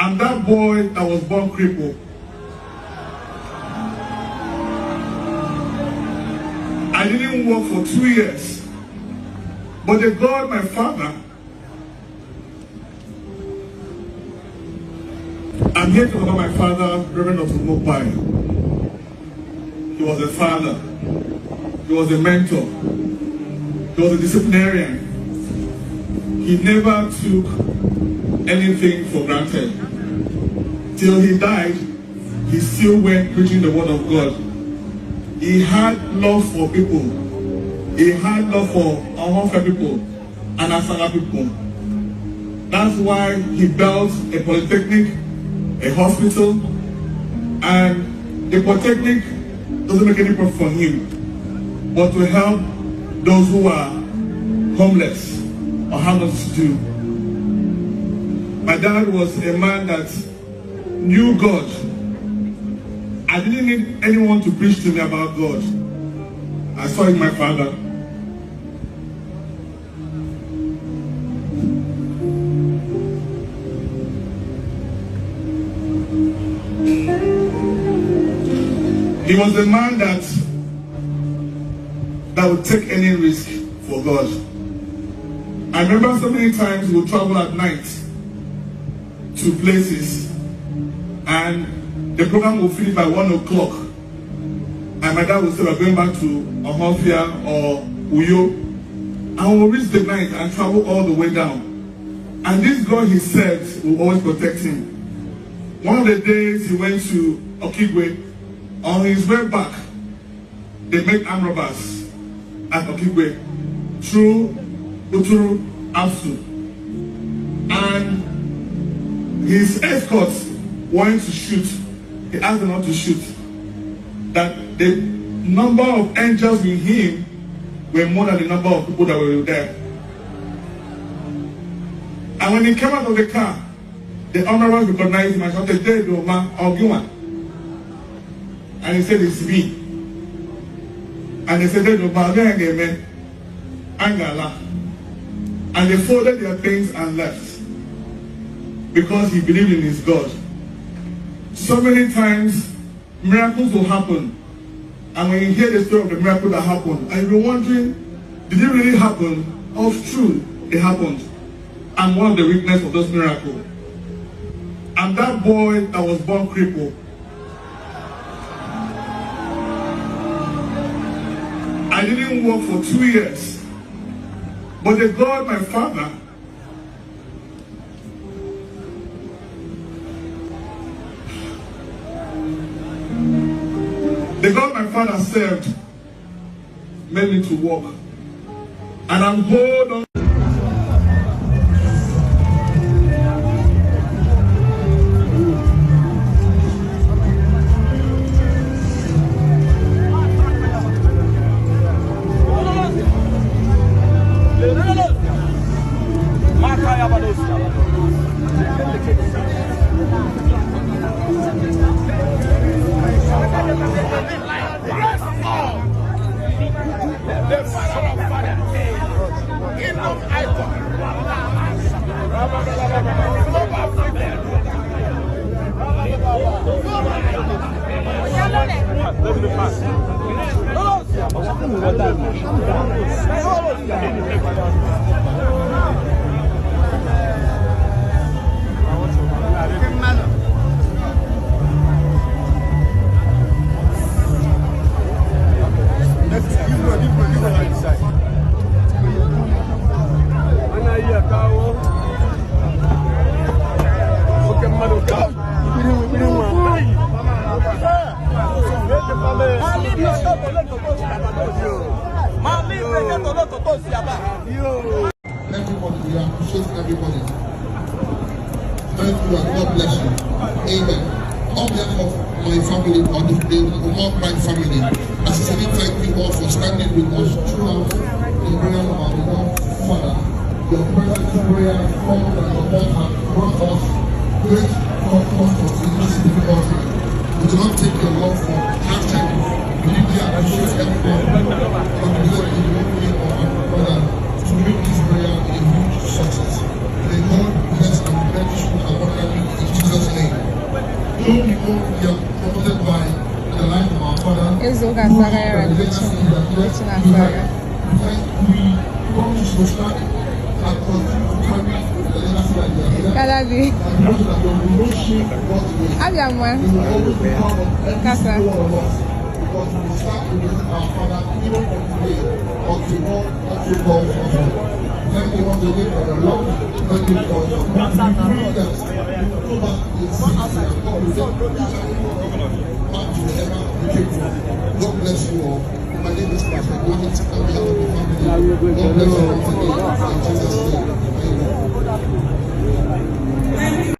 I'm that boy that was born crippled. I didn't work for 2 years. But the God, my father, I'm here to talk about my father, Rev Umah Ukpai. He was a father. He was a mentor. He was a disciplinarian. He never took anything for granted. Till he died, he still went preaching the word of God. He had love for people. He had love for Ahonfe people and Asara people. That's why he built a polytechnic, a hospital, and the polytechnic doesn't make any profit for him, but to help those who are homeless or have nothing to do. My dad was a man that knew God. I didn't need anyone to preach to me about God. I saw it in my father. He was a man that would take any risk for God. I remember so many times we would travel at night to places and the program would finish by 1 o'clock. And my dad would say, we're going back to Ahonfe or Uyo. And we would reach the night and travel all the way down. And this God he served will always protect him. One of the days he went to Okigwe. On his way back, they met armed robbers at Okigwe through Uturu Absu. And his escorts wanted to shoot. He asked them not to shoot. That the number of angels with him were more than the number of people that were there. And when he came out of the car, the armed robbers recognized him and shouted, "Rev Umah Ukpai." And he said, "It's me." And they said, "Rev Umah Ukpai, Angala." And they folded their things and left. Because he believed in his God. So many times, miracles will happen. And when you hear the story of the miracle that happened, and you're wondering, did it really happen? Or true, it happened. I'm one of the witnesses of those miracles. I'm that boy that was born crippled. I didn't work for 2 years. But the God, my father, the God my father served made me to walk. And I'm hold on. Everybody, we are appreciating everybody. Thank you and God bless you. Amen. On behalf of my family, or the Umah Ukpai family, I sincerely thank you all for standing with us throughout the prayer of our Lord Father. Your presence, prayer, support, and support have brought us great comfort in this difficulty. We do not take your love for granted. We deeply appreciate everyone from the community of our brother to make this prayer a huge success. May God bless and bless you abundantly in Jesus' Though we know we are promoted by the life of our father, Ezo Gazaga and Richard Azaga. we come to subscribe and continue to carry the legacy that we are. Kalabi. And know that there will be no shame in God's way. Abiamwa. We will always be proud of every Kasa. single one of us. Because we will start to visit our father even from today until God actually calls us. Thank you once again for your love. Thank you for your brilliance. Go back to the city and God will get back to wherever we came from. God bless you all. My name is Pastor Gwyneth on behalf of the family. God bless you once again. In Jesus' name. Amen.